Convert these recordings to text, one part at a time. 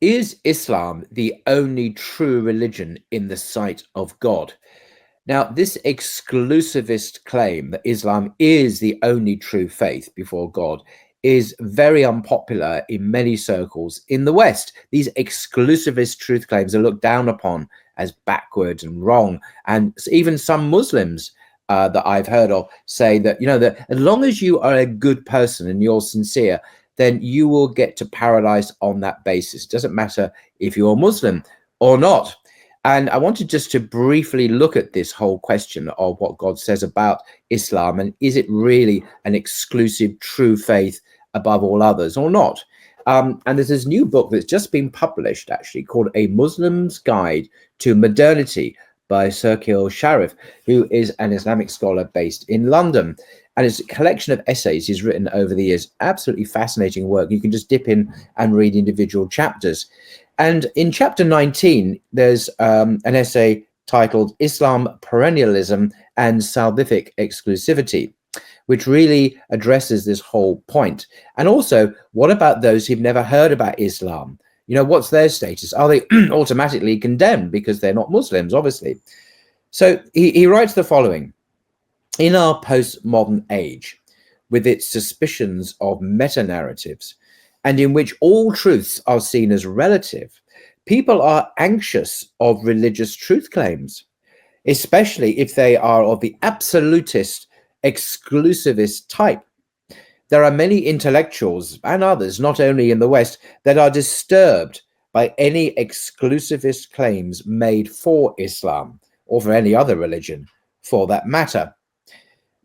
Is Islam the only true religion in the sight of God? Now, this exclusivist claim that Islam is the only true faith before God is very unpopular in many circles in the West. These exclusivist truth claims are looked down upon as backward and wrong. And even some Muslims that I've heard of say that, that as long as you are a good person and you're sincere, then you will get to paradise on that basis. It doesn't matter if you're Muslim or not. And I wanted just to briefly look at this whole question of what God says about Islam, and is it really an exclusive true faith above all others or not? And there's this new book that's just been published, actually, called A Muslim's Guide to Modernity by Sirkil Sharif, who is an Islamic scholar based in London. And it's a collection of essays he's written over the years. Absolutely fascinating work. You can just dip in and read individual chapters. And in chapter 19, there's an essay titled Islam, Perennialism and Salvific Exclusivity, which really addresses this whole point. And also, what about those who've never heard about Islam? What's their status? Are they automatically condemned because they're not Muslims, obviously? So he writes the following. In our postmodern age, with its suspicions of meta-narratives, and in which all truths are seen as relative, people are anxious of religious truth claims, especially if they are of the absolutist, exclusivist type. There are many intellectuals and others, not only in the West, that are disturbed by any exclusivist claims made for Islam, or for any other religion, for that matter.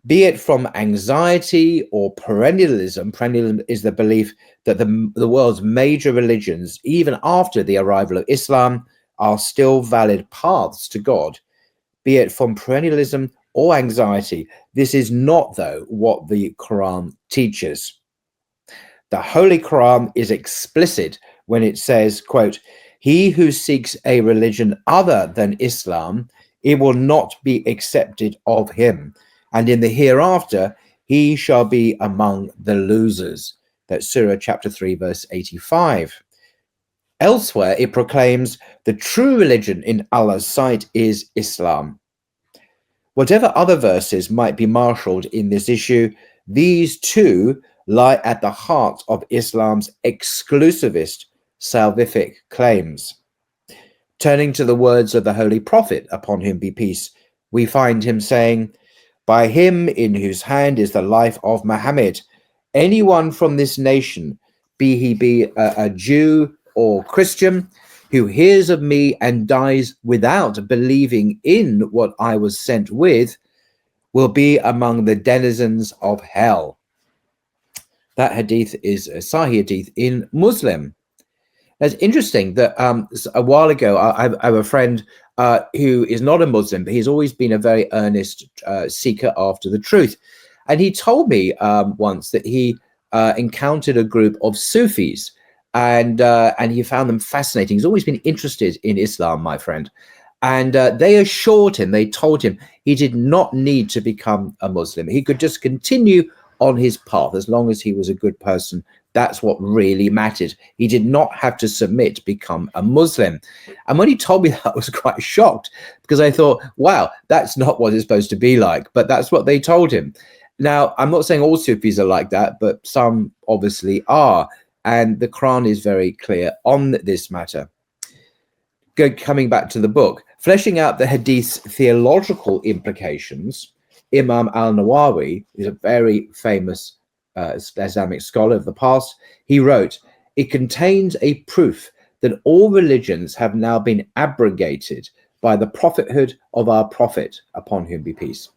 Be it from anxiety or perennialism. Perennialism is the belief that the world's major religions, even after the arrival of Islam, are still valid paths to God. Be it from perennialism or anxiety, this is not, though, what the Quran teaches. The Holy Quran is explicit when it says, quote, "He who seeks a religion other than Islam, it will not be accepted of him. And in the hereafter, he shall be among the losers." That's Surah chapter 3, verse 85. Elsewhere, it proclaims the true religion in Allah's sight is Islam. Whatever other verses might be marshaled in this issue, these two lie at the heart of Islam's exclusivist salvific claims. Turning to the words of the Holy Prophet, upon whom be peace, we find him saying, "By him in whose hand is the life of Muhammad, anyone from this nation, be he a Jew or Christian, who hears of me and dies without believing in what I was sent with, will be among the denizens of hell." That hadith is a Sahih hadith in Muslim. It's interesting that a while ago, I have a friend who is not a Muslim, but he's always been a very earnest seeker after the truth. And he told me once that he encountered a group of Sufis, and he found them fascinating. He's always been interested in Islam, my friend. And they assured him, they told him he did not need to become a Muslim. He could just continue on his path as long as he was a good person. That's what really mattered. He did not have to submit to become a Muslim. And when he told me that, I was quite shocked, because I thought, wow, that's not what it's supposed to be like. But that's what they told him. Now, I'm not saying all Sufis are like that, but some obviously are. And the Quran is very clear on this matter. Coming back to the book, fleshing out the hadith's theological implications, Imam al-Nawawi is a very famous Islamic scholar of the past. He wrote, "It contains a proof that all religions have now been abrogated by the prophethood of our prophet, upon whom be peace.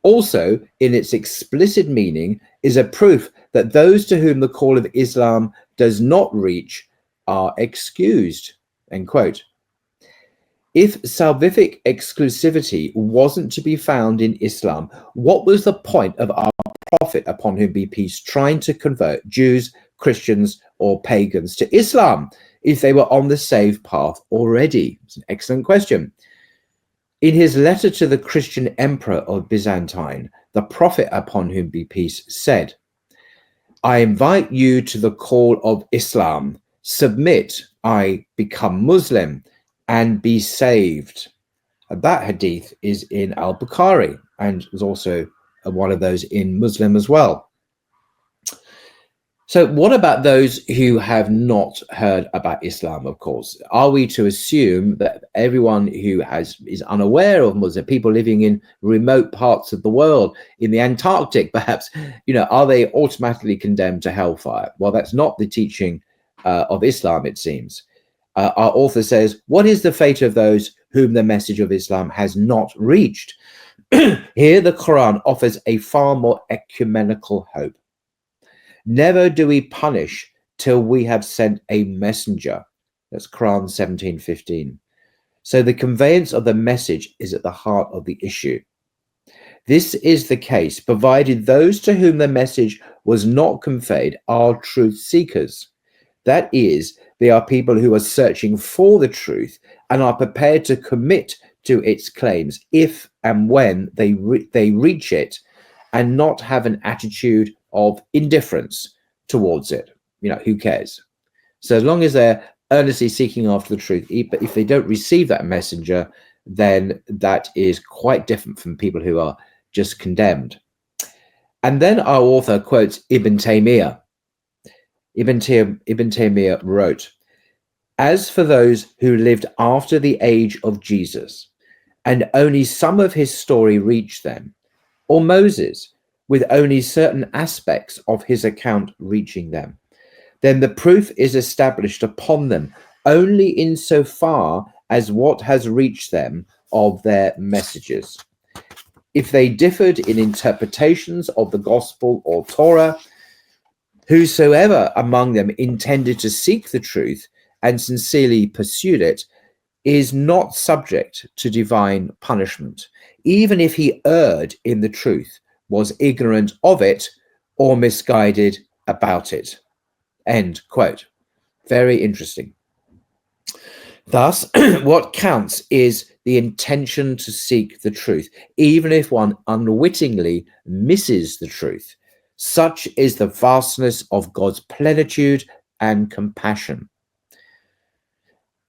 Also, in its explicit meaning, is a proof that those to whom the call of Islam does not reach are excused." End quote. If salvific exclusivity wasn't to be found in Islam, what was the point of our prophet, upon whom be peace, trying to convert Jews, Christians, or pagans to Islam if they were on the saved path already? It's an excellent question. In his letter to the Christian emperor of Byzantine, the prophet, upon whom be peace, said, "I invite you to the call of Islam, submit, I become Muslim and be saved. And that hadith is in Al-Bukhari and is also one of those in Muslim as well. So what about those who have not heard about Islam, of course? Are we to assume that everyone who is unaware of Muslim, people living in remote parts of the world, in the Antarctic perhaps, are they automatically condemned to hellfire? Well, that's not the teaching of Islam, it seems. Our author says, what is the fate of those whom the message of Islam has not reached? Here the Quran offers a far more ecumenical hope. Never do we punish till we have sent a messenger. That's Quran 17:15. So the conveyance of the message is at the heart of the issue. This is the case, provided those to whom the message was not conveyed are truth seekers. That is, they are people who are searching for the truth and are prepared to commit to its claims if and when they reach it, and not have an attitude of indifference towards it. Who cares? So as long as they're earnestly seeking after the truth, but if they don't receive that messenger, then that is quite different from people who are just condemned. And then our author quotes Ibn Taymiyyah. Ibn Taymiyyah wrote, as for those who lived after the age of Jesus, and only some of his story reached them, or Moses, with only certain aspects of his account reaching them, then the proof is established upon them only insofar as what has reached them of their messages. If they differed in interpretations of the gospel or Torah, whosoever among them intended to seek the truth and sincerely pursued it is not subject to divine punishment, even if he erred in the truth, was ignorant of it, or misguided about it. End quote. Very interesting. Thus, what counts is the intention to seek the truth, even if one unwittingly misses the truth. Such is the vastness of God's plenitude and compassion.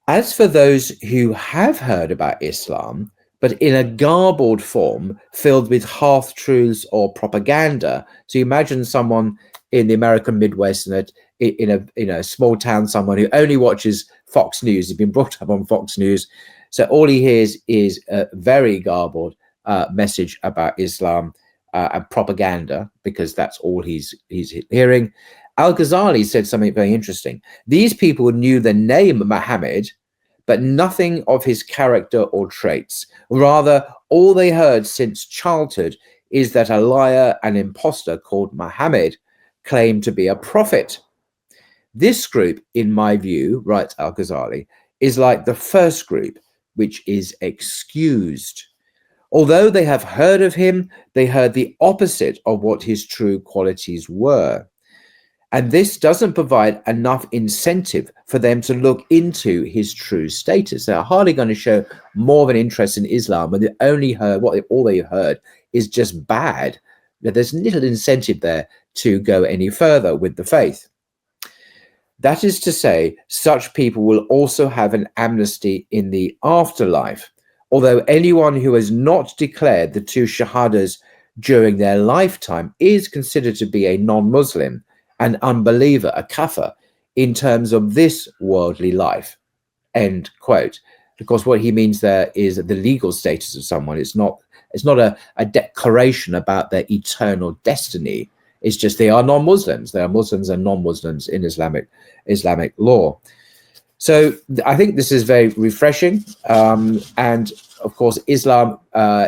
As for those who have heard about Islam, but in a garbled form, filled with half-truths or propaganda. So you imagine someone in the American Midwest, in a small town, someone who only watches Fox News, has been brought up on Fox News. So all he hears is a very garbled message about Islam and propaganda, because that's all he's hearing. Al-Ghazali said something very interesting. These people knew the name Muhammad, but nothing of his character or traits. Rather, all they heard since childhood is that a liar and impostor called Muhammad claimed to be a prophet. This group, in my view, writes Al-Ghazali, is like the first group, which is excused. Although they have heard of him, they heard the opposite of what his true qualities were. And this doesn't provide enough incentive for them to look into his true status. They're hardly going to show more of an interest in Islam when they only heard all they heard is just bad. There's little incentive there to go any further with the faith. That is to say, such people will also have an amnesty in the afterlife, although anyone who has not declared the two shahadas during their lifetime is considered to be a non-Muslim, an unbeliever, a kafir, in terms of this worldly life. End quote. Of course, what he means there is the legal status of someone. It's not a declaration about their eternal destiny. It's just they are non-Muslims. There are Muslims and non-Muslims in Islamic law. So I think this is very refreshing. And of course, Islam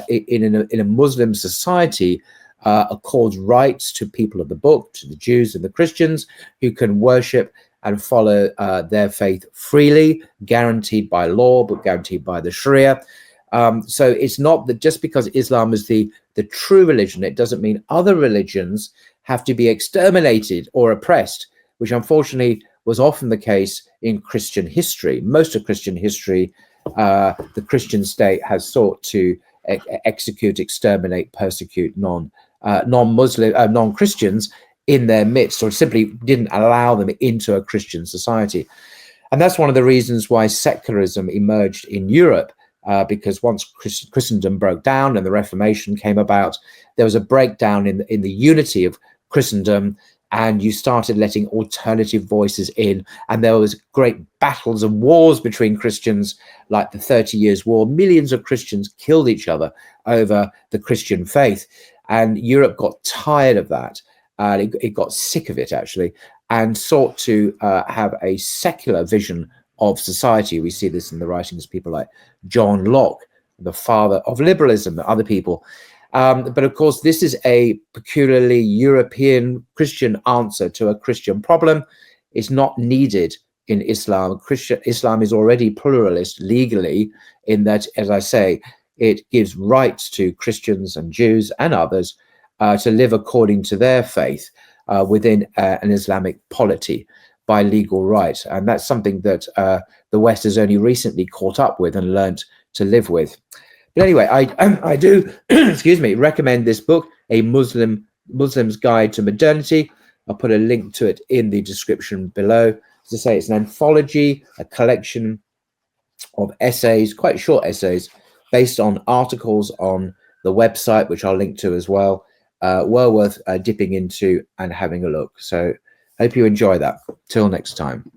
in a Muslim society accords rights to people of the book, to the Jews and the Christians, who can worship and follow their faith freely, guaranteed by law, but guaranteed by the Sharia. So it's not that just because Islam is the true religion, it doesn't mean other religions have to be exterminated or oppressed, which unfortunately was often the case in Christian history. Most of Christian history, the Christian state has sought to execute, exterminate, persecute non-Muslim, non-Christians in their midst, or simply didn't allow them into a Christian society. And that's one of the reasons why secularism emerged in Europe, because once Christendom broke down and the Reformation came about, there was a breakdown in the unity of Christendom, and you started letting alternative voices in, and there was great battles and wars between Christians, like the 30 Years' War. Millions of Christians killed each other over the Christian faith, and Europe got tired of that. It got sick of it, actually, and sought to have a secular vision of society. We see this in the writings of people like John Locke, the father of liberalism, and other people. But of course, this is a peculiarly European Christian answer to a Christian problem. It's not needed in Islam. Islam is already pluralist legally, in that, as I say, it gives rights to Christians and Jews and others to live according to their faith within an Islamic polity by legal right. And that's something that the West has only recently caught up with and learnt to live with. But anyway, I do, excuse me, recommend this book, A Muslim's Guide to Modernity. I'll put a link to it in the description below. As I say, it's an anthology, a collection of essays, quite short essays, based on articles on the website, which I'll link to as well. Well worth dipping into and having a look. So hope you enjoy that. Till next time.